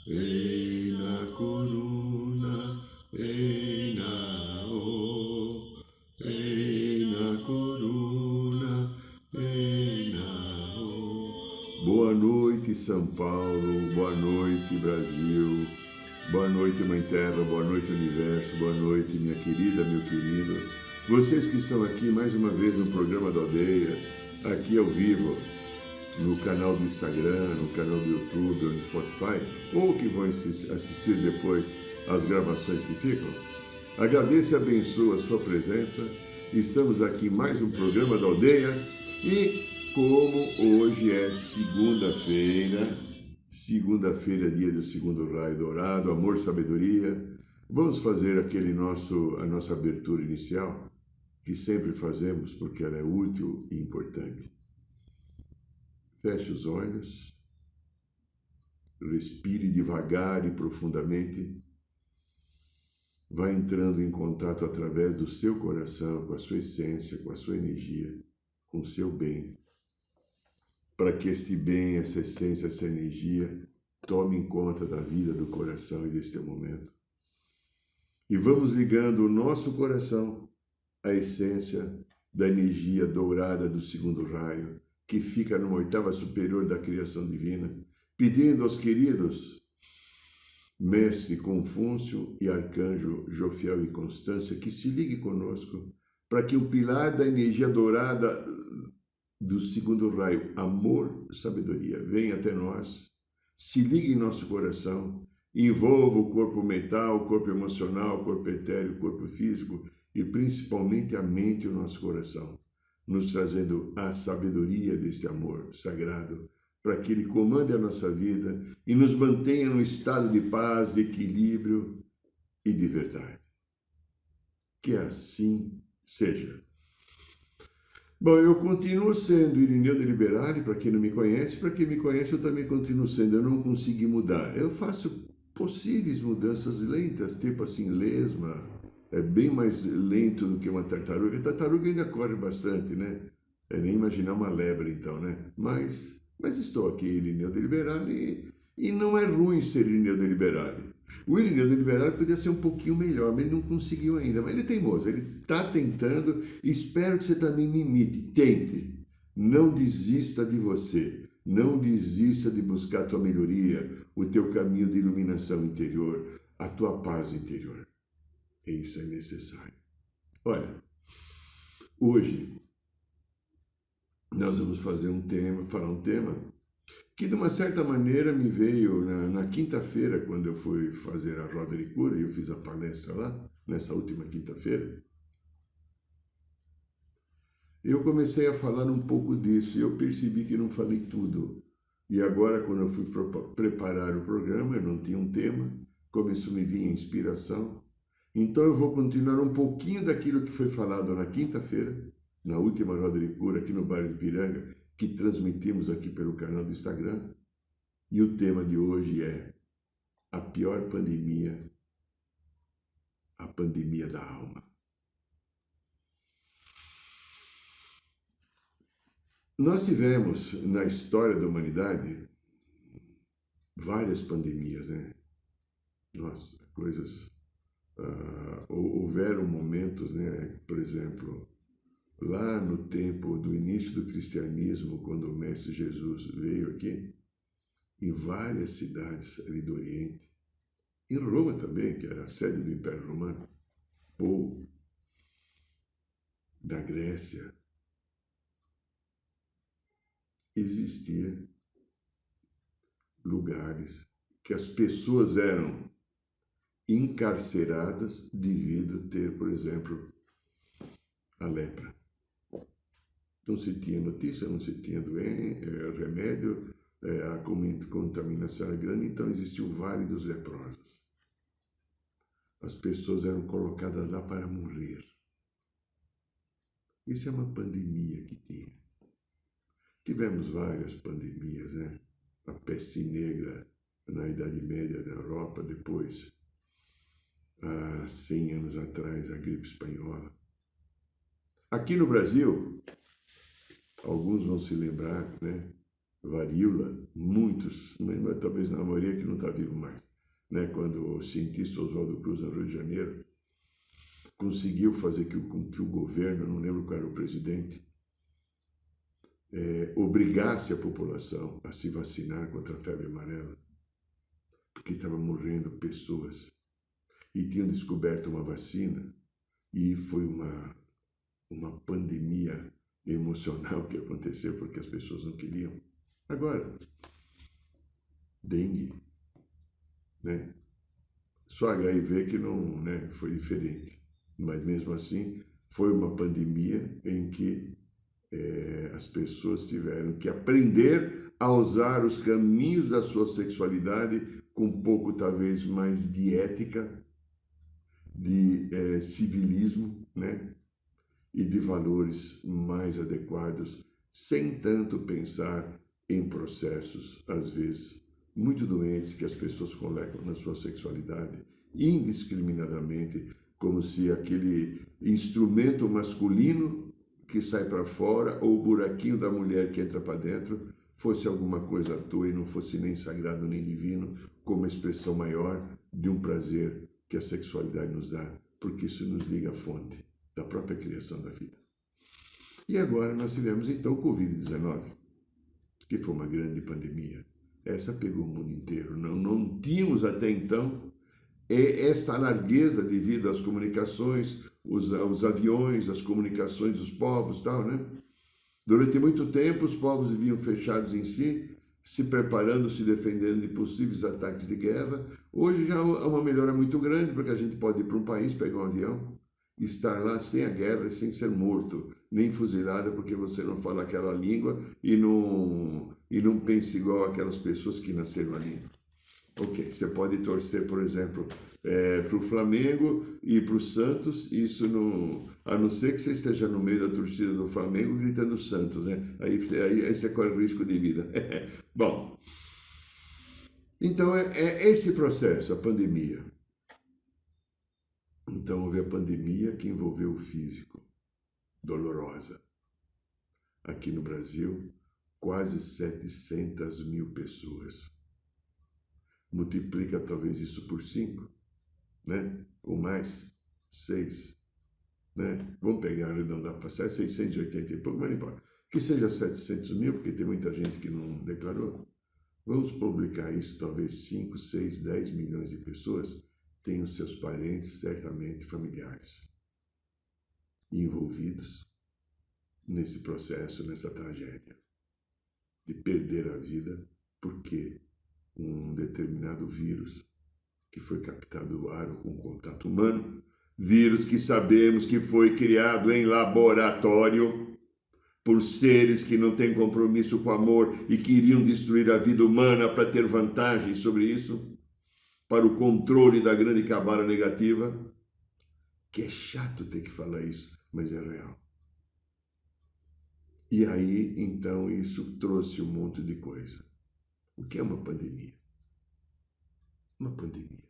Eina Coruna, Eina O, Eina Coruna, Eina O. Boa noite, São Paulo, boa noite, Brasil, boa noite, Mãe Terra, boa noite, Universo, boa noite, minha querida, meu querido. Vocês que estão aqui mais uma vez no programa da Aldeia, aqui ao vivo, no canal do Instagram, no canal do YouTube, ou no Spotify, ou que vão assistir depois as gravações que ficam. Agradeço e abençoo a sua presença. Estamos aqui em mais um programa da Aldeia e como hoje é segunda-feira, dia do segundo raio dourado, amor, sabedoria, vamos fazer a nossa abertura inicial, que sempre fazemos porque ela é útil e importante. Feche os olhos, respire devagar e profundamente, vá entrando em contato através do seu coração, com a sua essência, com a sua energia, com o seu bem, para que este bem, essa essência, essa energia, tome conta da vida do coração e deste momento. E vamos ligando o nosso coração à essência da energia dourada do segundo raio, que fica numa oitava superior da criação divina, pedindo aos queridos Mestre Confúcio e Arcanjo Jofiel e Constância que se ligue conosco para que o pilar da energia dourada do segundo raio, amor, sabedoria, venha até nós, se ligue em nosso coração, envolva o corpo mental, o corpo emocional, o corpo etéreo, o corpo físico e principalmente a mente e o nosso coração, nos trazendo a sabedoria deste amor sagrado, para que ele comande a nossa vida e nos mantenha num estado de paz, de equilíbrio e de verdade. Que assim seja. Bom, eu continuo sendo Irineu de Liberale, para quem não me conhece. Para quem me conhece, eu também continuo sendo. Eu não consegui mudar. Eu faço possíveis mudanças lentas, tipo assim, lesma. É bem mais lento do que uma tartaruga. A tartaruga ainda corre bastante, né? É nem imaginar uma lebre, então, né? Mas estou aqui, Irineu de Liberale, e não é ruim ser Irineu de Liberale. O Irineu de Liberale podia ser um pouquinho melhor, mas ele não conseguiu ainda. Mas ele é teimoso, ele está tentando. Espero que você também me imite. Tente. Não desista de você. Não desista de buscar a tua melhoria, o teu caminho de iluminação interior, a tua paz interior. Isso é necessário. Olha, hoje nós vamos falar um tema que de uma certa maneira me veio na quinta-feira, quando eu fui fazer a roda de cura, e eu fiz a palestra lá, nessa última quinta-feira. Eu comecei a falar um pouco disso e eu percebi que não falei tudo. E agora, quando eu fui preparar o programa, eu não tinha um tema, começou a me vir a inspiração. Então eu vou continuar um pouquinho daquilo que foi falado na quinta-feira, na última roda de cura aqui no bairro de Piranga, que transmitimos aqui pelo canal do Instagram. E o tema de hoje é a pior pandemia, a pandemia da alma. Nós tivemos na história da humanidade várias pandemias, né? Nossa, coisas... houveram momentos, né? Por exemplo, lá no tempo do início do cristianismo, quando o Mestre Jesus veio aqui, em várias cidades ali do Oriente, em Roma também, que era a sede do Império Romano, ou da Grécia, existia lugares que as pessoas eram encarceradas devido a ter, por exemplo, a lepra. Não se tinha notícia, não se tinha remédio, a contaminação era grande, então existiu o Vale dos Leprosos. As pessoas eram colocadas lá para morrer. Isso é uma pandemia que tinha. Tivemos várias pandemias, né? A peste negra na Idade Média da Europa, depois, há 100 anos atrás, a gripe espanhola. Aqui no Brasil, alguns vão se lembrar, né? varíola, muitos, mas talvez na maioria que não está vivo mais, né? Quando o cientista Oswaldo Cruz, no Rio de Janeiro, conseguiu fazer com que o governo, não lembro qual era o presidente, obrigasse a população a se vacinar contra a febre amarela, porque estavam morrendo pessoas e tinham descoberto uma vacina e foi uma pandemia emocional que aconteceu porque as pessoas não queriam. Agora, dengue, né? Só HIV que não, né, foi diferente, mas mesmo assim foi uma pandemia em que as pessoas tiveram que aprender a usar os caminhos da sua sexualidade com um pouco, talvez, mais de ética, de civilismo, né? E de valores mais adequados, sem tanto pensar em processos, às vezes, muito doentes que as pessoas colocam na sua sexualidade, indiscriminadamente, como se aquele instrumento masculino que sai para fora ou o buraquinho da mulher que entra para dentro fosse alguma coisa à toa e não fosse nem sagrado nem divino, como a expressão maior de um prazer que a sexualidade nos dá, porque isso nos liga à fonte da própria criação da vida. E agora nós tivemos então o Covid-19, que foi uma grande pandemia. Essa pegou o mundo inteiro. Não tínhamos até então esta largueza devido às comunicações, os aviões, as comunicações dos povos e tal, né? Durante muito tempo os povos viviam fechados em si, se preparando, se defendendo de possíveis ataques de guerra. Hoje já há uma melhora muito grande, porque a gente pode ir para um país, pegar um avião, estar lá sem a guerra e sem ser morto, nem fuzilado porque você não fala aquela língua e não pensa igual aquelas pessoas que nasceram ali. Ok, você pode torcer, por exemplo, para o Flamengo e para o Santos, isso não, a não ser que você esteja no meio da torcida do Flamengo gritando Santos, né? Aí você corre o risco de vida. Bom, então é esse processo, a pandemia. Então houve a pandemia que envolveu o físico, dolorosa. Aqui no Brasil, quase 700 mil pessoas. Multiplica talvez isso por 5, né? Ou mais, 6, né? Vamos pegar, arredondar para 680 e pouco, mas não importa. Que seja 700 mil, porque tem muita gente que não declarou. Vamos publicar isso, talvez 5, 6, 10 milhões de pessoas tenham seus parentes, certamente familiares, envolvidos nesse processo, nessa tragédia de perder a vida porque um determinado vírus que foi captado do ar ou com contato humano, vírus que sabemos que foi criado em laboratório por seres que não têm compromisso com o amor e queriam destruir a vida humana para ter vantagem sobre isso, para o controle da grande cabala negativa, que é chato ter que falar isso, mas é real. E aí, então, isso trouxe um monte de coisa. O que é uma pandemia? Uma pandemia.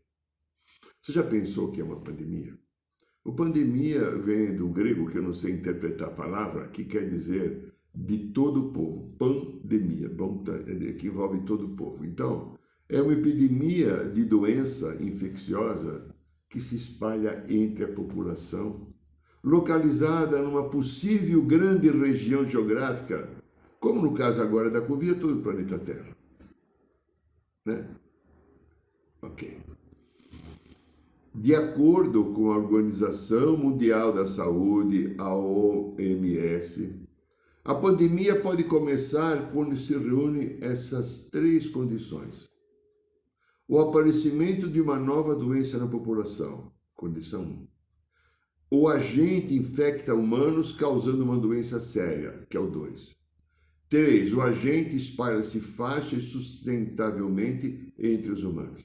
Você já pensou o que é uma pandemia? O pandemia vem do grego, que eu não sei interpretar a palavra, que quer dizer de todo o povo. Pandemia, que envolve todo o povo. Então, é uma epidemia de doença infecciosa que se espalha entre a população, localizada numa possível grande região geográfica, como no caso agora da Covid, todo o planeta Terra. Né? Ok. De acordo com a Organização Mundial da Saúde, a OMS, a pandemia pode começar quando se reúnem essas 3 condições. O aparecimento de uma nova doença na população, condição 1. O agente infecta humanos causando uma doença séria, que é o 2. 3. O agente espalha-se fácil e sustentavelmente entre os humanos,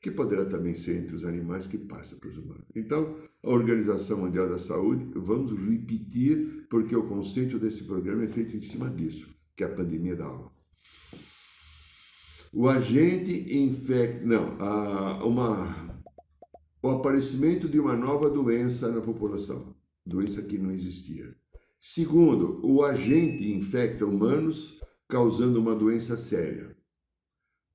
que poderá também ser entre os animais que passa para os humanos. Então, a Organização Mundial da Saúde, vamos repetir, porque o conceito desse programa é feito em cima disso, que é a pandemia da alma. O agente infecta... o aparecimento de uma nova doença na população, doença que não existia. Segundo, o agente infecta humanos causando uma doença séria.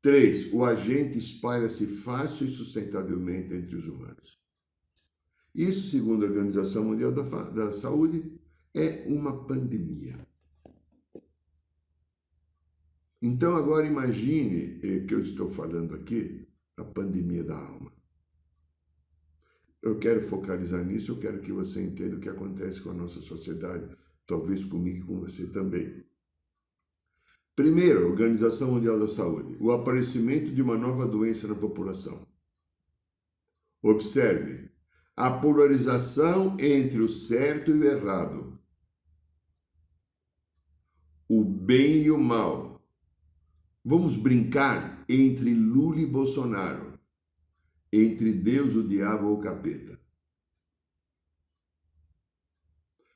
3. O agente espalha-se fácil e sustentavelmente entre os humanos. Isso, segundo a Organização Mundial da Saúde, é uma pandemia. Então, agora imagine que eu estou falando aqui, a pandemia da alma. Eu quero focalizar nisso, eu quero que você entenda o que acontece com a nossa sociedade, talvez comigo e com você também. Primeiro, a Organização Mundial da Saúde, o aparecimento de uma nova doença na população. Observe, a polarização entre o certo e o errado, o bem e o mal. Vamos brincar entre Lula e Bolsonaro, entre Deus, o diabo ou o capeta.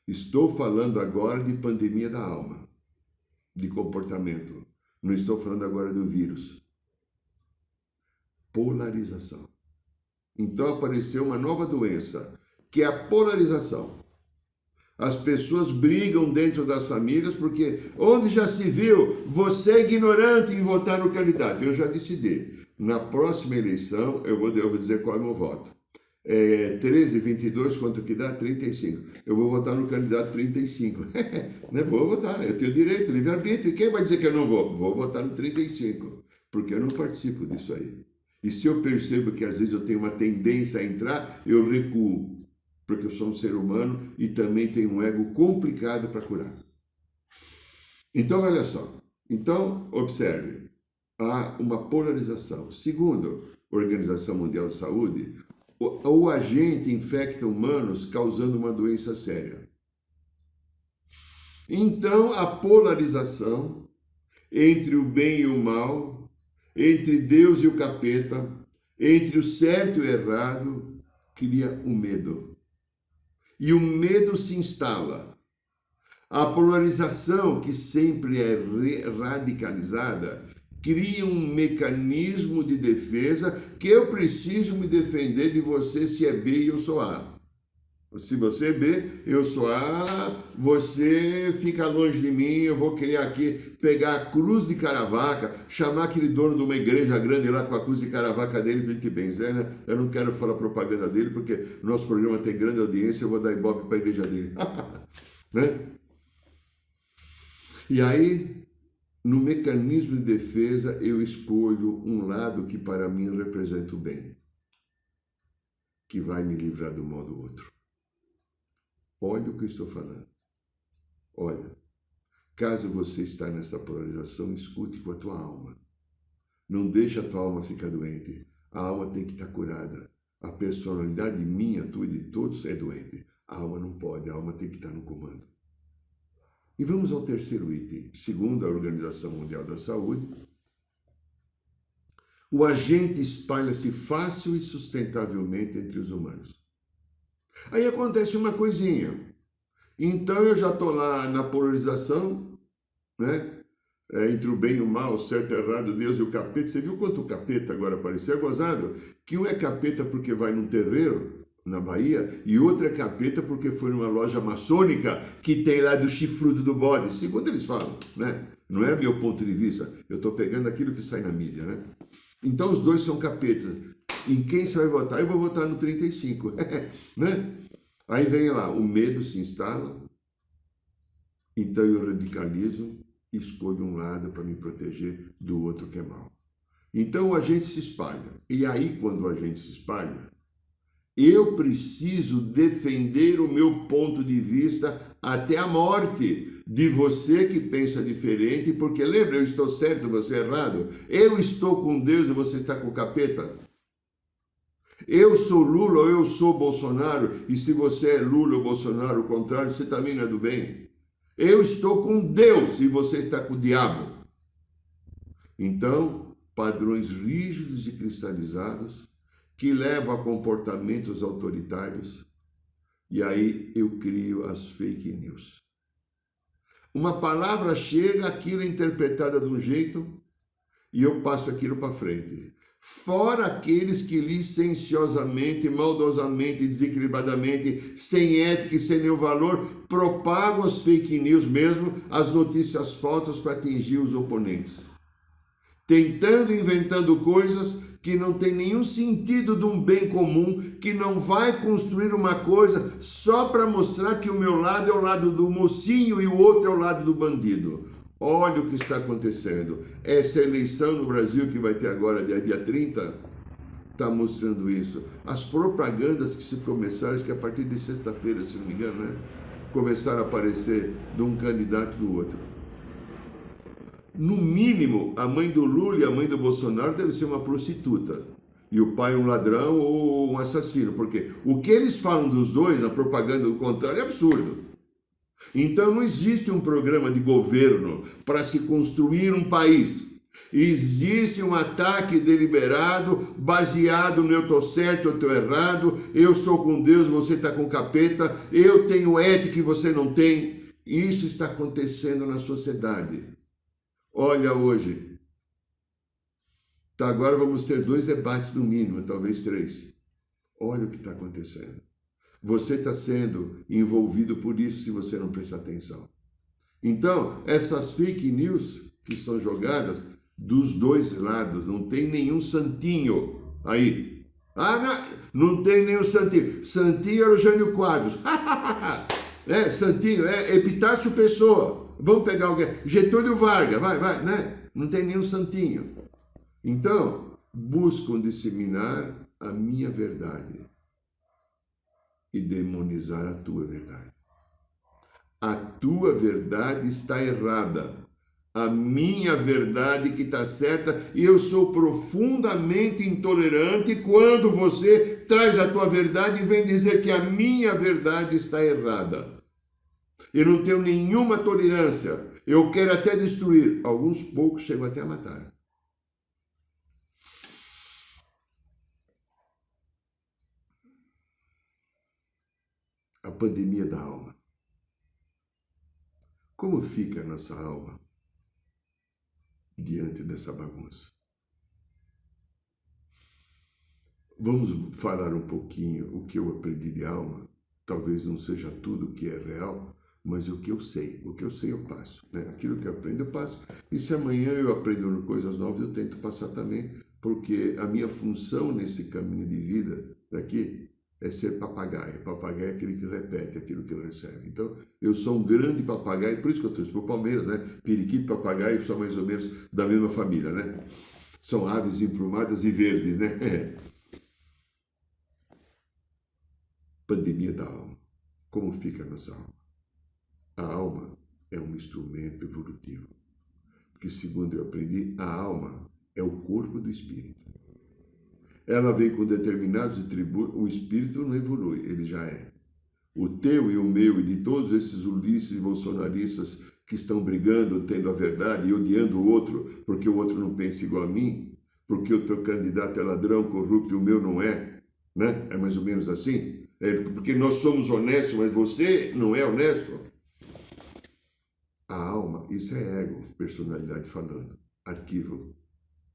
Estou falando agora de pandemia da alma, de comportamento. Não estou falando agora do vírus. Polarização. Então apareceu uma nova doença, que é a polarização. As pessoas brigam dentro das famílias porque onde já se viu você é ignorante em votar no candidato. Eu já decidi. Na próxima eleição eu vou dizer qual é o meu voto. 13, 22, quanto que dá? 35. Eu vou votar no candidato 35. Não vou votar, eu tenho direito, livre-arbítrio. Quem vai dizer que eu não vou? Vou votar no 35, porque eu não participo disso aí. E se eu percebo que às vezes eu tenho uma tendência a entrar, eu recuo. Porque eu sou um ser humano e também tenho um ego complicado para curar. Então, olha só. Então, observe. Há uma polarização. Segundo a Organização Mundial de Saúde, o agente infecta humanos causando uma doença séria. Então, a polarização entre o bem e o mal, entre Deus e o capeta, entre o certo e o errado, cria o medo. E o medo se instala. A polarização, que sempre é radicalizada, cria um mecanismo de defesa que eu preciso me defender de você se é B e eu sou A. Se você é B, eu sou A, você fica longe de mim, eu vou querer aqui pegar a cruz de Caravaca, chamar aquele dono de uma igreja grande lá com a cruz de Caravaca dele para ele te benzer, né? Eu não quero falar propaganda dele, porque nosso programa tem grande audiência, eu vou dar ibope para a igreja dele. Né? E aí, no mecanismo de defesa, eu escolho um lado que para mim representa o bem, que vai me livrar do mal do outro. Olha o que eu estou falando. Olha, caso você está nessa polarização, escute com a tua alma. Não deixe a tua alma ficar doente. A alma tem que estar curada. A personalidade minha, tua e de todos é doente. A alma não pode, a alma tem que estar no comando. E vamos ao terceiro item. Segundo a Organização Mundial da Saúde, o agente espalha-se fácil e sustentavelmente entre os humanos. Aí acontece uma coisinha. Então eu já estou lá na polarização, né? Entre o bem e o mal, o certo e o errado, Deus e o capeta. Você viu quanto o capeta agora apareceu? É gozado que um é capeta porque vai num terreiro na Bahia e outro é capeta porque foi numa loja maçônica que tem lá do chifrudo do bode. Segundo eles falam, né? Não é meu ponto de vista. Eu estou pegando aquilo que sai na mídia, né? Então os dois são capetas. Em quem você vai votar? Eu vou votar no 35, né? Aí vem lá, o medo se instala, então eu radicalizo e escolho um lado para me proteger do outro que é mau. Então o agente se espalha. E aí, quando o agente se espalha, eu preciso defender o meu ponto de vista até a morte de você que pensa diferente, porque lembra, eu estou certo, você é errado. Eu estou com Deus e você está com o capeta. Eu sou Lula ou eu sou Bolsonaro, e se você é Lula ou Bolsonaro, o contrário, você também não é do bem. Eu estou com Deus e você está com o diabo. Então, padrões rígidos e cristalizados que levam a comportamentos autoritários, e aí eu crio as fake news. Uma palavra chega, aquilo é interpretada de um jeito, e eu passo aquilo para frente. fora aqueles que licenciosamente, maldosamente, desequilibradamente, sem ética e sem nenhum valor, propagam as fake news mesmo, as notícias falsas para atingir os oponentes. Tentando, inventando coisas que não tem nenhum sentido de um bem comum, que não vai construir uma coisa só para mostrar que o meu lado é o lado do mocinho e o outro é o lado do bandido. Olha o que está acontecendo. Essa eleição no Brasil que vai ter agora, dia 30, está mostrando isso. As propagandas que se começaram, acho que a partir de sexta-feira, se não me engano, né? Começaram a aparecer de um candidato do outro. No mínimo, a mãe do Lula e a mãe do Bolsonaro deve ser uma prostituta. E o pai um ladrão ou um assassino. Porque o que eles falam dos dois, na propaganda do contrário, é absurdo. Então não existe um programa de governo para se construir um país. Existe um ataque deliberado, baseado no eu estou certo, eu estou errado, eu sou com Deus, você está com capeta, eu tenho ética e você não tem. Isso está acontecendo na sociedade. Olha hoje. Tá, agora vamos ter 2 debates no mínimo, talvez 3. Olha o que está acontecendo. Você está sendo envolvido por isso se você não prestar atenção. Então, essas fake news que são jogadas dos dois lados, não tem nenhum santinho aí. Ah, não tem nenhum santinho. Santinho era o Jânio Quadros. Santinho, Epitácio Pessoa. Vamos pegar alguém. Getúlio Vargas, vai, né? Não tem nenhum santinho. Então, buscam disseminar a minha verdade e demonizar a tua verdade. A tua verdade está errada. A minha verdade que está certa, e eu sou profundamente intolerante quando você traz a tua verdade e vem dizer que a minha verdade está errada. Eu não tenho nenhuma tolerância. Eu quero até destruir. Alguns poucos chegam até a matar. A pandemia da alma. Como fica a nossa alma diante dessa bagunça? Vamos falar um pouquinho o que eu aprendi de alma. Talvez não seja tudo o que é real, mas o que eu sei eu passo, né? Aquilo que eu aprendo eu passo. E se amanhã eu aprendo coisas novas, eu tento passar também, porque a minha função nesse caminho de vida daqui é ser papagaio. Papagaio é aquele que repete aquilo que ele recebe. Então, eu sou um grande papagaio, por isso que eu trouxe para o Palmeiras, né? Periquito e papagaio são mais ou menos da mesma família, né? São aves emplumadas e verdes, né? Pandemia da alma. Como fica a nossa alma? A alma é um instrumento evolutivo. Porque, segundo eu aprendi, a alma é o corpo do espírito. Ela vem com determinados atributos, o espírito não evolui, ele já é. O teu e o meu e de todos esses Ulisses e bolsonaristas que estão brigando, tendo a verdade e odiando o outro, porque o outro não pensa igual a mim, porque o teu candidato é ladrão, corrupto e o meu não é, né? É mais ou menos assim. Porque nós somos honestos, mas você não é honesto. A alma, isso é ego, personalidade falando, arquivo,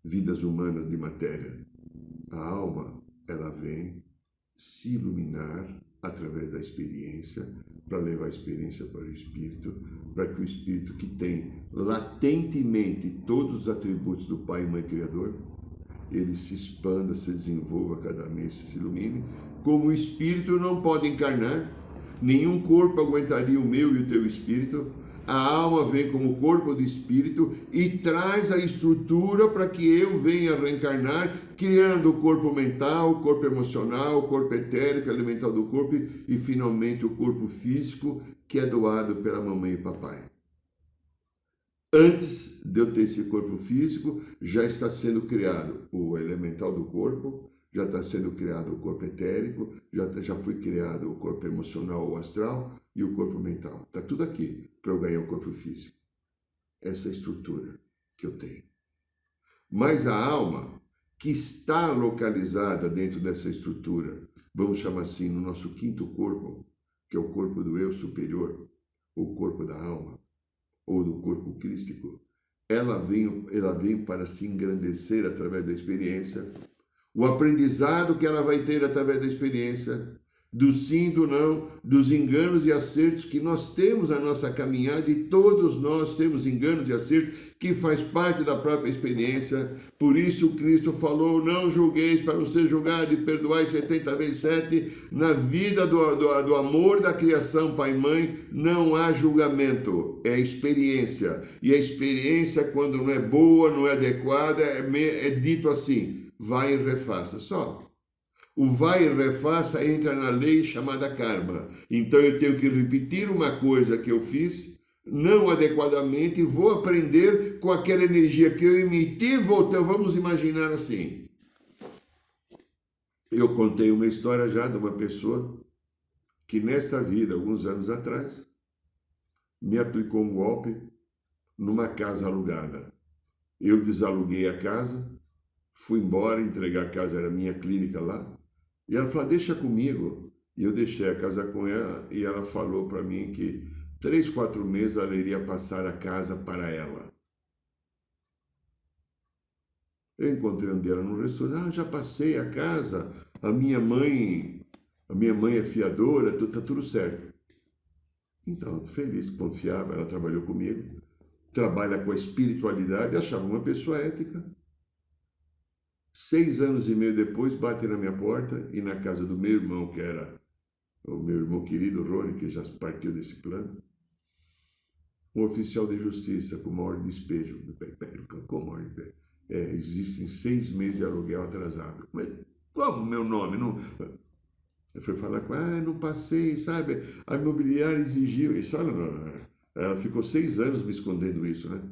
vidas humanas de matéria. A alma, ela vem se iluminar através da experiência, para levar a experiência para o espírito, para que o espírito que tem latentemente todos os atributos do Pai e Mãe Criador, ele se expanda, se desenvolva cada mês, se ilumine. Como o espírito não pode encarnar, nenhum corpo aguentaria o meu e o teu espírito. A alma vem como corpo do espírito e traz a estrutura para que eu venha reencarnar, criando o corpo mental, o corpo emocional, o corpo etérico, elemental do corpo e finalmente o corpo físico, que é doado pela mamãe e papai. Antes de eu ter esse corpo físico, já está sendo criado o elemental do corpo, já está sendo criado o corpo etérico, já foi criado o corpo emocional ou astral e o corpo mental. Está tudo aqui para eu ganhar o corpo físico. Essa é a estrutura que eu tenho. Mas a alma, que está localizada dentro dessa estrutura, vamos chamar assim, no nosso quinto corpo, que é o corpo do eu superior, o corpo da alma, ou do corpo crístico, ela vem para se engrandecer através da experiência. O aprendizado que ela vai ter através da experiência, do sim, do não, dos enganos e acertos que nós temos na nossa caminhada, e todos nós temos enganos e acertos que faz parte da própria experiência. Por isso Cristo falou: não julgueis para não ser julgado, e perdoai 70 vezes 7. Na vida do amor da criação, pai e mãe, não há julgamento, é experiência. E a experiência, quando não é boa, não é adequada, é dito assim: vai e refaça. Só. O vai e refaça entra na lei chamada karma. Então eu tenho que repetir uma coisa que eu fiz não adequadamente e vou aprender com aquela energia que eu emiti voltando. Vamos imaginar assim. Eu contei uma história já de uma pessoa que nesta vida, alguns anos atrás, me aplicou um golpe numa casa alugada. Eu desaluguei a casa, fui embora, entregar a casa, era minha clínica lá. E ela falou: deixa comigo. E eu deixei a casa com ela, e ela falou para mim que 3, 4 meses ela iria passar a casa para ela. Eu encontrei um dela no restaurante: já passei a casa, a minha mãe é fiadora, tá tudo certo. Então, feliz, confiava, ela trabalhou comigo, trabalha com a espiritualidade, achava uma pessoa ética. 6 anos e meio depois, bate na minha porta, e na casa do meu irmão, que era o meu irmão querido, Rony, que já partiu desse plano, um oficial de justiça com uma ordem de despejo. Como ordem de despejo? Existem 6 meses de aluguel atrasado. Mas como meu nome? Não... Eu fui falar com ela: não passei, sabe? A imobiliária exigiu isso. Ela ficou 6 anos me escondendo isso, né?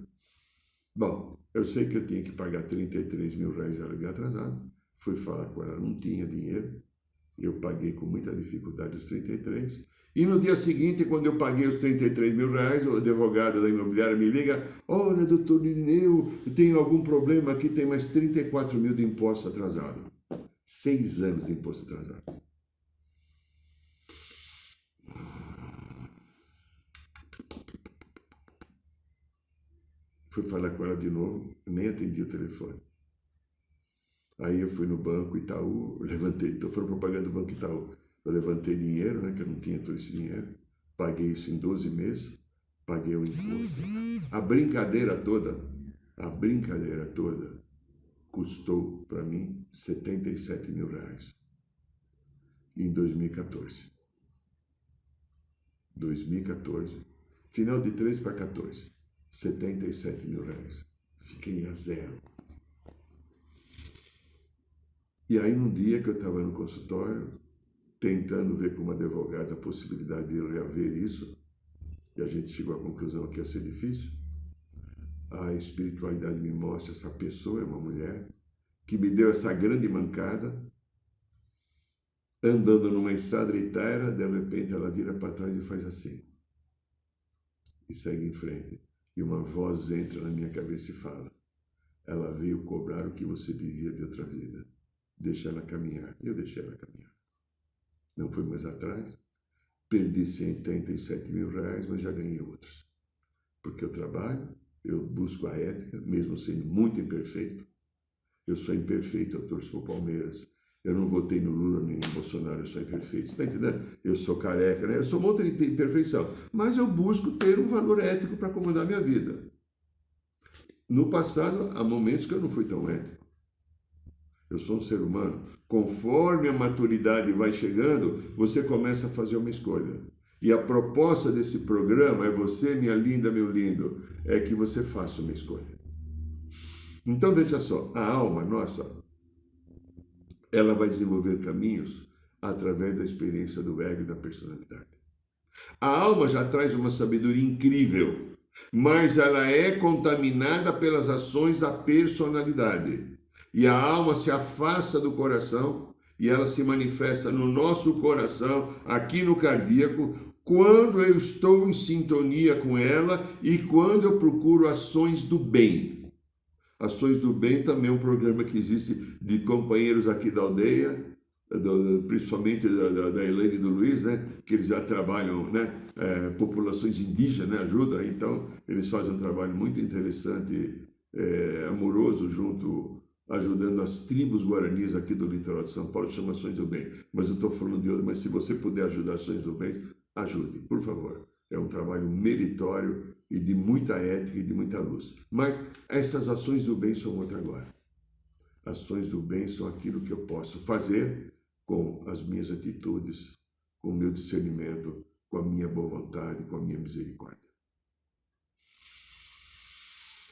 Bom, eu sei que eu tinha que pagar 33 mil reais de aluguel atrasado. Fui falar com ela, não tinha dinheiro. Eu paguei com muita dificuldade os 33. E no dia seguinte, quando eu paguei os 33 mil reais, o advogado da imobiliária me liga: olha, doutor Irineu, tem algum problema aqui, tem mais 34 mil de imposto atrasado. 6 anos de imposto atrasado. Fui falar com ela de novo, nem atendi o telefone. Aí eu fui no Banco Itaú, levantei, foram propaganda do Banco Itaú. Eu levantei dinheiro, né, que eu não tinha todo esse dinheiro, paguei isso em 12 meses, paguei o imposto. A brincadeira toda custou para mim 77 mil reais em 2014. 2014, final de 13 para 14. 77 mil reais. Fiquei a zero. E aí, num dia que eu estava no consultório, tentando ver com uma advogada a possibilidade de reaver isso, e a gente chegou à conclusão que ia ser difícil, a espiritualidade me mostra: essa pessoa é uma mulher que me deu essa grande mancada, andando numa estrada de terra, de repente ela vira para trás e faz assim, e segue em frente. E uma voz entra na minha cabeça e fala: ela veio cobrar o que você devia de outra vida. Deixa ela caminhar. Eu deixei ela caminhar. Não fui mais atrás. Perdi 77 mil reais, mas já ganhei outros. Porque eu trabalho, eu busco a ética, mesmo sendo muito imperfeito. Eu sou imperfeito, eu torço por Palmeiras. Eu não votei no Lula nem no Bolsonaro, eu sou imperfeito. Você está entendendo? Eu sou careca, né? Eu sou um monte de imperfeição. Mas eu busco ter um valor ético para comandar minha vida. No passado, há momentos que eu não fui tão ético. Eu sou um ser humano. Conforme a maturidade vai chegando, você começa a fazer uma escolha. E a proposta desse programa é você, minha linda, meu lindo, é que você faça uma escolha. Então, veja só, a alma nossa, ela vai desenvolver caminhos através da experiência do ego e da personalidade. A alma já traz uma sabedoria incrível, mas ela é contaminada pelas ações da personalidade. E a alma se afasta do coração e ela se manifesta no nosso coração, aqui no cardíaco, quando eu estou em sintonia com ela e quando eu procuro ações do bem. Ações do Bem também é um programa que existe de companheiros aqui da aldeia, principalmente da Elaine e do Luiz, né, que eles já trabalham, né, populações indígenas, né, ajudam, então eles fazem um trabalho muito interessante, amoroso, ajudando as tribos guaranis aqui do litoral de São Paulo, chama Ações do Bem. Mas eu estou falando de outro, mas se você puder ajudar Ações do Bem, ajude, por favor. É um trabalho meritório e de muita ética e de muita luz. Mas essas ações do bem são outra agora. Ações do bem são aquilo que eu posso fazer com as minhas atitudes, com o meu discernimento, com a minha boa vontade, com a minha misericórdia.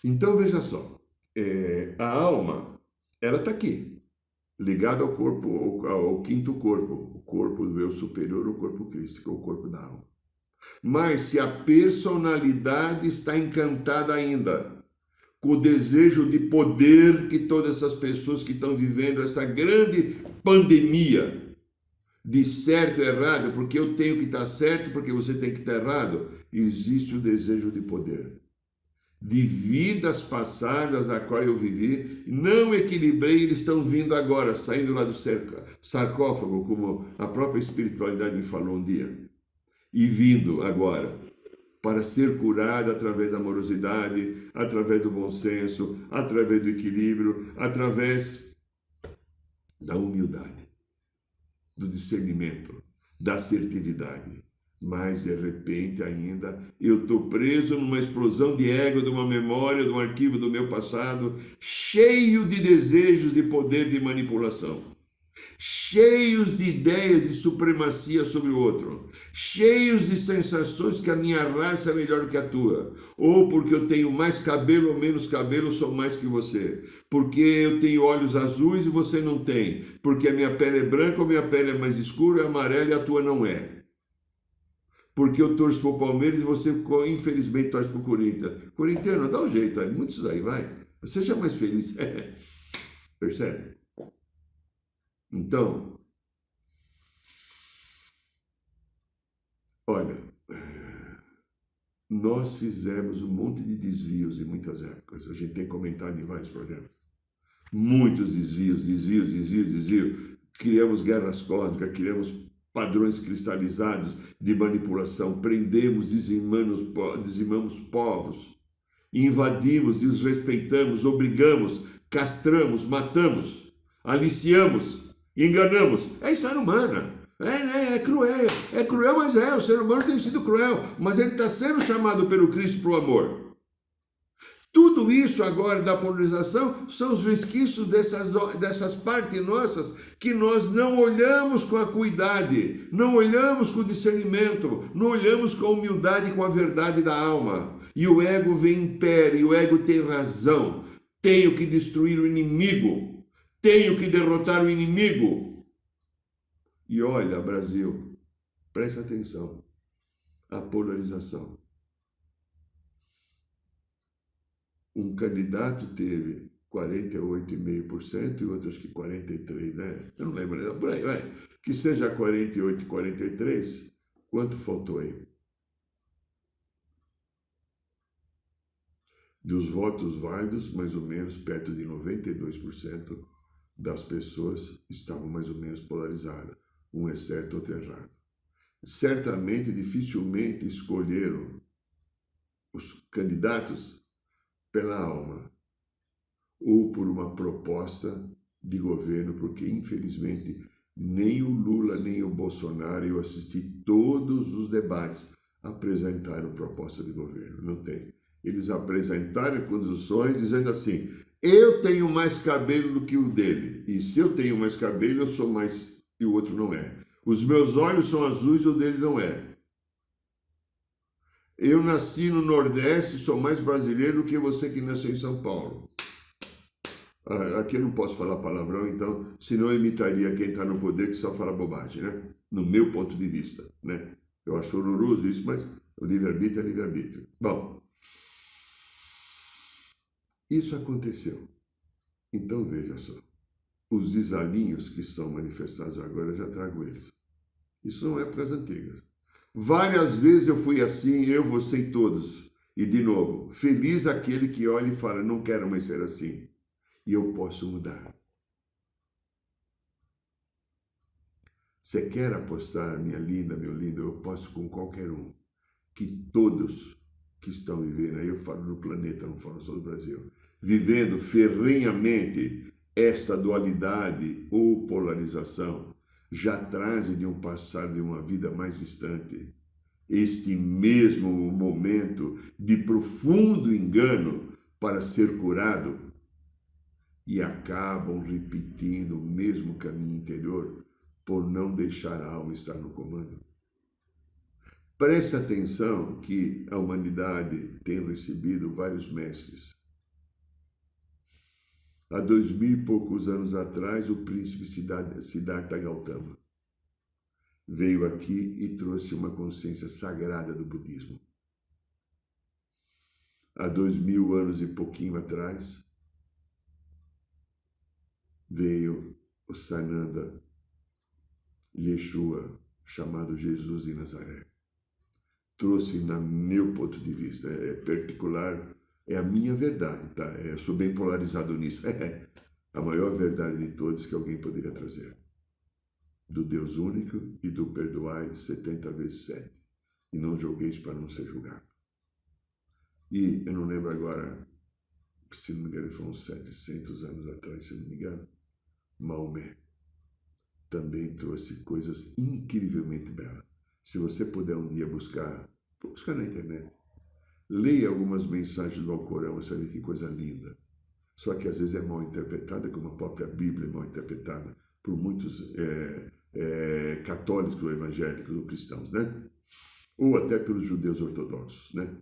Então, veja só, a alma, ela está aqui, ligada ao corpo, ao quinto corpo, o corpo do eu superior, o corpo crístico, o corpo da alma. Mas se a personalidade está encantada ainda com o desejo de poder que todas essas pessoas que estão vivendo essa grande pandemia de certo e errado, porque eu tenho que estar certo, porque você tem que estar errado, existe o desejo de poder. De vidas passadas a qual eu vivi, não equilibrei, eles estão vindo agora, saindo lá do sarcófago, como a própria espiritualidade me falou um dia, e vindo agora para ser curada através da amorosidade, através do bom senso, através do equilíbrio, através da humildade, do discernimento, da assertividade. Mas, de repente, ainda, eu estou preso numa explosão de ego, de uma memória, de um arquivo do meu passado, cheio de desejos de poder de manipulação, cheios de ideias de supremacia sobre o outro, cheios de sensações que a minha raça é melhor que a tua, ou porque eu tenho mais cabelo ou menos cabelo, eu sou mais que você, porque eu tenho olhos azuis e você não tem, porque a minha pele é branca ou minha pele é mais escura, é amarela e a tua não é. Porque eu torço para o Palmeiras e você, infelizmente, torce para o Corinthians. Corintiano, dá um jeito aí, muito isso daí, vai. Seja mais feliz. Percebe? Então, olha, nós fizemos um monte de desvios em muitas épocas. A gente tem comentado em vários programas. Muitos desvios. Criamos guerras cósmicas, criamos padrões cristalizados de manipulação, prendemos, dizimamos povos, invadimos, desrespeitamos, obrigamos, castramos, matamos, aliciamos, enganamos. É a história humana. É cruel, mas o ser humano tem sido cruel, mas ele está sendo chamado pelo Cristo para o amor. Tudo isso agora da polarização são os resquícios dessas partes nossas que nós não olhamos com acuidade, não olhamos com discernimento, não olhamos com a humildade, com a verdade da alma. E o ego vem império, e o ego tem razão. Tenho que destruir o inimigo, tenho que derrotar o inimigo. E olha, Brasil, presta atenção, a polarização. Um candidato teve 48,5% e outro acho que 43%, né? Eu não lembro, por aí, vai. Que seja 48 e 43, quanto faltou aí? Dos votos válidos, mais ou menos perto de 92% das pessoas estavam mais ou menos polarizadas. Um é certo, outro é errado. Certamente, dificilmente escolheram os candidatos pela alma ou por uma proposta de governo, porque infelizmente nem o Lula nem o Bolsonaro, eu assisti todos os debates, apresentaram proposta de governo, não tem. Eles apresentaram condições dizendo assim, eu tenho mais cabelo do que o dele, e se eu tenho mais cabelo eu sou mais e o outro não é. Os meus olhos são azuis e o dele não é. Eu nasci no Nordeste, sou mais brasileiro do que você que nasceu em São Paulo. Aqui eu não posso falar palavrão, então, senão eu imitaria quem está no poder que só fala bobagem, né? No meu ponto de vista, né? Eu acho horroroso isso, mas o livre-arbítrio é livre-arbítrio. Bom, isso aconteceu. Então, veja só. Os desalinhos que são manifestados agora, eu já trago eles. Isso são épocas antigas. Várias vezes eu fui assim, eu, você e todos. E, de novo, feliz aquele que olha e fala, não quero mais ser assim. E eu posso mudar. Você quer apostar, minha linda, meu lindo? Eu aposto com qualquer um, que todos que estão vivendo, aí eu falo do planeta, não falo só do Brasil, vivendo ferrenhamente esta dualidade ou polarização, já trazem de um passado, de uma vida mais distante, este mesmo momento de profundo engano para ser curado e acabam repetindo o mesmo caminho interior por não deixar a alma estar no comando. Preste atenção que a humanidade tem recebido vários mestres. Há 2000 e poucos anos atrás, o príncipe Siddhartha Gautama veio aqui e trouxe uma consciência sagrada do budismo. Há 2000 anos e pouquinho atrás, veio o Sananda Yeshua, chamado Jesus de Nazaré. Trouxe, no meu ponto de vista, particular, é a minha verdade, tá? Eu sou bem polarizado nisso. A maior verdade de todos que alguém poderia trazer. Do Deus único e do perdoai 70 vezes 7. E não julgueis para não ser julgado. E eu não lembro agora, se não me engano, foram 700 anos atrás, se não me engano, Maomé também trouxe coisas incrivelmente belas. Se você puder um dia buscar na internet, leia algumas mensagens do Alcorão, você vai ver que coisa linda. Só que às vezes é mal interpretada, como a própria Bíblia é mal interpretada por muitos católicos ou evangélicos ou cristãos, né? Ou até pelos judeus ortodoxos, né?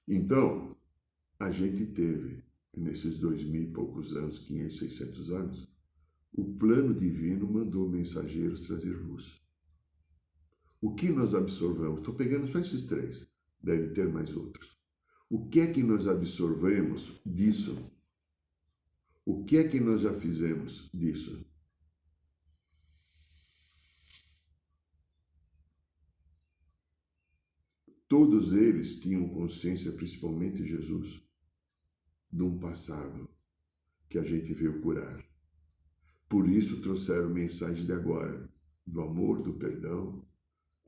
Então, a gente teve, nesses 2000 e poucos anos, 500, 600 anos, o plano divino mandou mensageiros trazer luz. O que nós absorvemos? Estou pegando só esses 3, deve ter mais outros. O que é que nós absorvemos disso? O que é que nós já fizemos disso? Todos eles tinham consciência, principalmente Jesus, de um passado que a gente veio curar. Por isso trouxeram mensagens de agora, do amor, do perdão,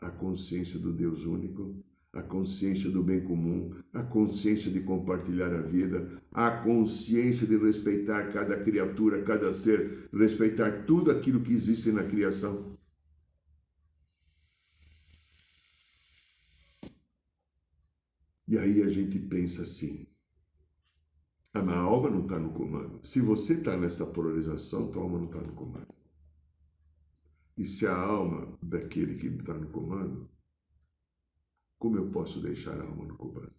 a consciência do Deus único, a consciência do bem comum, a consciência de compartilhar a vida, a consciência de respeitar cada criatura, cada ser, respeitar tudo aquilo que existe na criação. E aí a gente pensa assim, a alma não está no comando. Se você está nessa polarização, tua alma não está no comando. E se a alma daquele que está no comando, como eu posso deixar a alma no comando?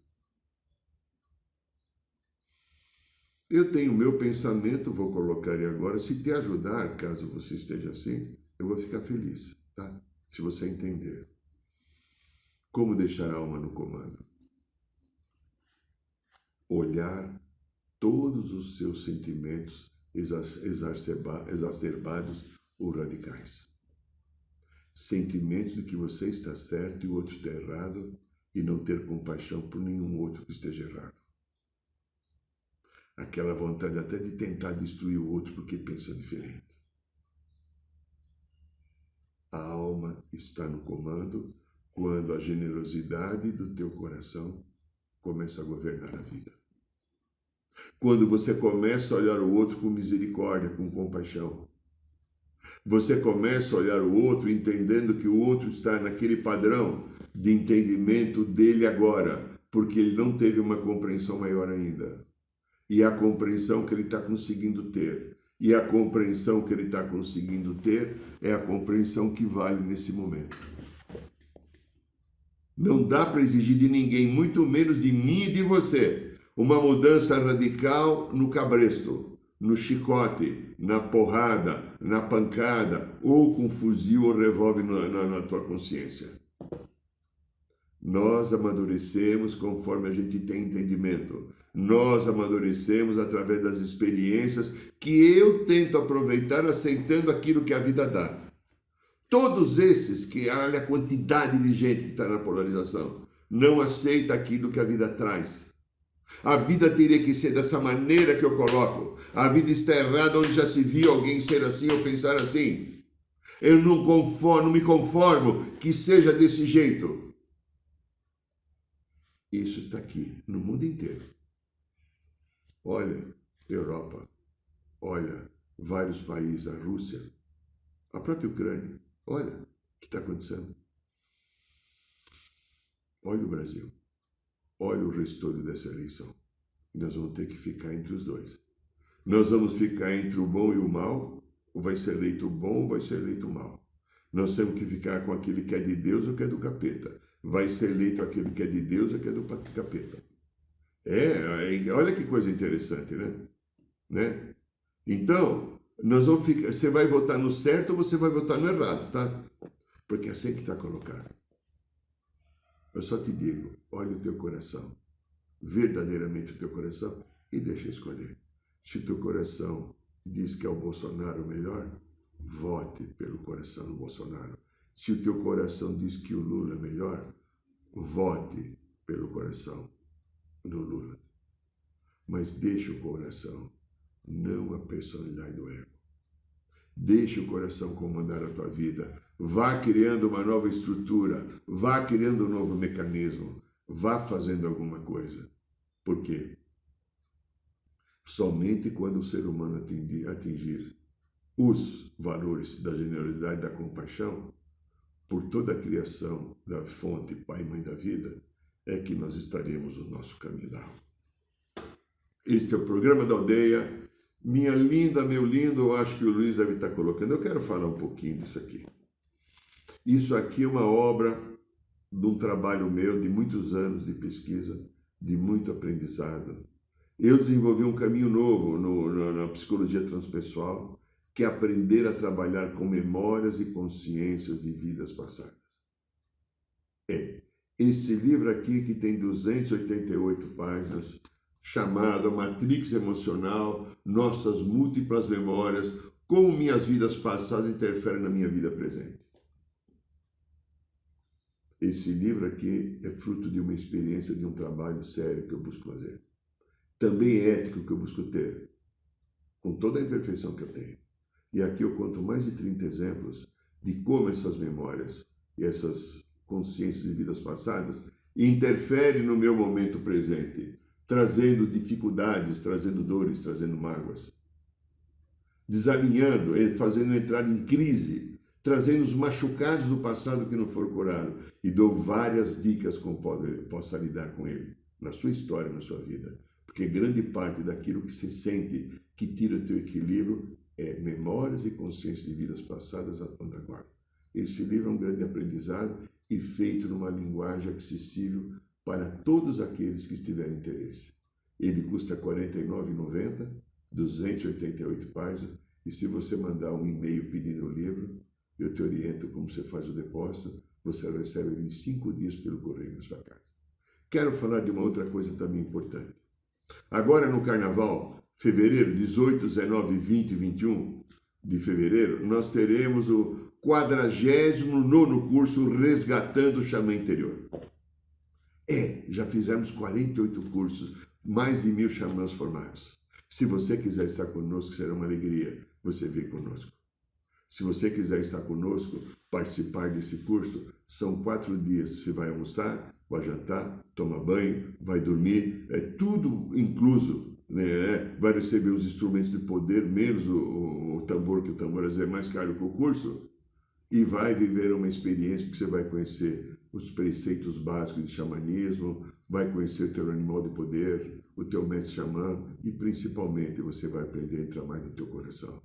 Eu tenho o meu pensamento, vou colocar ele agora. Se te ajudar, caso você esteja assim, eu vou ficar feliz, tá? Se você entender. Como deixar a alma no comando? Olhar todos os seus sentimentos exacerbados ou radicais. Sentimento de que você está certo e o outro está errado e não ter compaixão por nenhum outro que esteja errado. Aquela vontade até de tentar destruir o outro porque pensa diferente. A alma está no comando quando a generosidade do teu coração começa a governar a vida. Quando você começa a olhar o outro com misericórdia, com compaixão. Você começa a olhar o outro entendendo que o outro está naquele padrão de entendimento dele agora, porque ele não teve uma compreensão maior ainda. E a compreensão que ele está conseguindo ter. E a compreensão que ele está conseguindo ter é a compreensão que vale nesse momento. Não dá para exigir de ninguém, muito menos de mim e de você, uma mudança radical no cabresto, no chicote, na porrada, na pancada, ou com fuzil ou revólver na tua consciência. Nós amadurecemos conforme a gente tem entendimento. Nós amadurecemos através das experiências que eu tento aproveitar aceitando aquilo que a vida dá. Todos esses, que olha a quantidade de gente que está na polarização, não aceita aquilo que a vida traz. A vida teria que ser dessa maneira que eu coloco. A vida está errada onde já se viu alguém ser assim ou pensar assim. Eu não me conformo que seja desse jeito. Isso está aqui, no mundo inteiro. Olha, Europa, olha, vários países, a Rússia, a própria Ucrânia. Olha o que está acontecendo. Olha o Brasil. Olha o restolho dessa eleição. Nós vamos ter que ficar entre os dois. Nós vamos ficar entre o bom e o mal, ou vai ser eleito o bom ou vai ser eleito o mal. Nós temos que ficar com aquele que é de Deus ou que é do capeta. Vai ser eleito aquele que é de Deus ou que é do capeta. Olha que coisa interessante, né? Então, nós vamos ficar, você vai votar no certo ou você vai votar no errado, tá? Porque é assim que está colocado. Eu só te digo, olha o teu coração, verdadeiramente o teu coração, e deixa eu escolher. Se o teu coração diz que é o Bolsonaro o melhor, vote pelo coração no Bolsonaro. Se o teu coração diz que o Lula é melhor, vote pelo coração no Lula. Mas deixa o coração, não a personalidade do ego. Deixa o coração comandar a tua vida. Vá criando uma nova estrutura, vá criando um novo mecanismo, vá fazendo alguma coisa. Por quê? Somente quando o ser humano atingir os valores da generosidade e da compaixão, por toda a criação da fonte Pai e Mãe da vida, é que nós estaremos no nosso caminho da alma. Este é o programa da aldeia. Minha linda, meu lindo, eu acho que o Luiz deve estar colocando. Eu quero falar um pouquinho disso aqui. Isso aqui é uma obra de um trabalho meu, de muitos anos de pesquisa, de muito aprendizado. Eu desenvolvi um caminho novo na psicologia transpessoal, que é aprender a trabalhar com memórias e consciências de vidas passadas. Esse livro aqui, que tem 288 páginas, chamado Matrix Emocional, Nossas Múltiplas Memórias, como minhas vidas passadas interferem na minha vida presente. Esse livro aqui é fruto de uma experiência, de um trabalho sério que eu busco fazer. Também ético que eu busco ter, com toda a imperfeição que eu tenho. E aqui eu conto mais de 30 exemplos de como essas memórias e essas consciências de vidas passadas interferem no meu momento presente, trazendo dificuldades, trazendo dores, trazendo mágoas, desalinhando, fazendo entrar em crise, trazendo os machucados do passado que não foram curados. E dou várias dicas como possa lidar com ele, na sua história, na sua vida. Porque grande parte daquilo que você sente que tira o teu equilíbrio é memórias e consciências de vidas passadas atuando agora. Esse livro é um grande aprendizado e feito numa linguagem acessível para todos aqueles que tiverem interesse. Ele custa R$ 49,90, 288 páginas, e se você mandar um e-mail pedindo o livro, eu te oriento como você faz o depósito, você recebe ele em 5 dias pelo correio na sua casa. Quero falar de uma outra coisa também importante. Agora no Carnaval, fevereiro, 18, 19, 20 e 21 de fevereiro, nós teremos o 49º curso Resgatando o Xamã Interior. Já fizemos 48 cursos, mais de 1.000 xamãs formados. Se você quiser estar conosco, será uma alegria você vir conosco. Se você quiser estar conosco, participar desse curso, são 4 dias. Você vai almoçar, vai jantar, toma banho, vai dormir, é tudo incluso, né? Vai receber os instrumentos de poder, menos o tambor, que o tambor às vezes é mais caro que o curso, e vai viver uma experiência que você vai conhecer os preceitos básicos de xamanismo, vai conhecer o teu animal de poder, o teu mestre xamã, e principalmente você vai aprender a entrar mais no teu coração.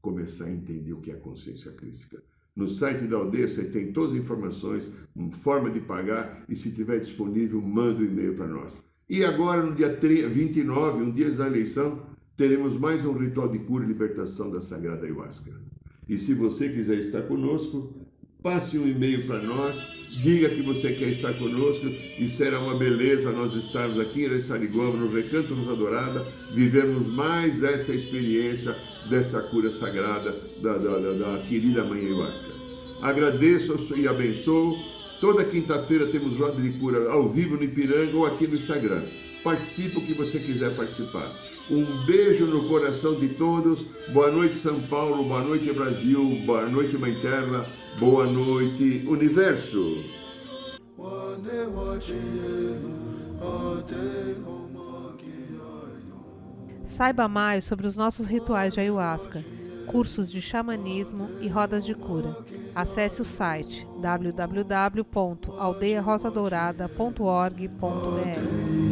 Começar a entender o que é a consciência crística. No site da aldeia você tem todas as informações, forma de pagar, e se tiver disponível, manda um e-mail para nós. E agora, no dia 29, um dia da eleição, teremos mais um ritual de cura e libertação da Sagrada Ayahuasca. E se você quiser estar conosco, passe um e-mail para nós, diga que você quer estar conosco, e será uma beleza nós estarmos aqui em Araçariguama, no Recanto Luz Adorada, vivemos mais essa experiência dessa cura sagrada da querida Mãe Ayahuasca. Agradeço e abençoo. Toda quinta-feira temos roda de cura ao vivo no Ipiranga ou aqui no Instagram. Participe o que você quiser participar. Um beijo no coração de todos. Boa noite, São Paulo. Boa noite, Brasil. Boa noite, Mãe Terra. Boa noite, Universo. Saiba mais sobre os nossos rituais de ayahuasca, cursos de xamanismo e rodas de cura. Acesse o site www.aldeiarosadourada.org.br.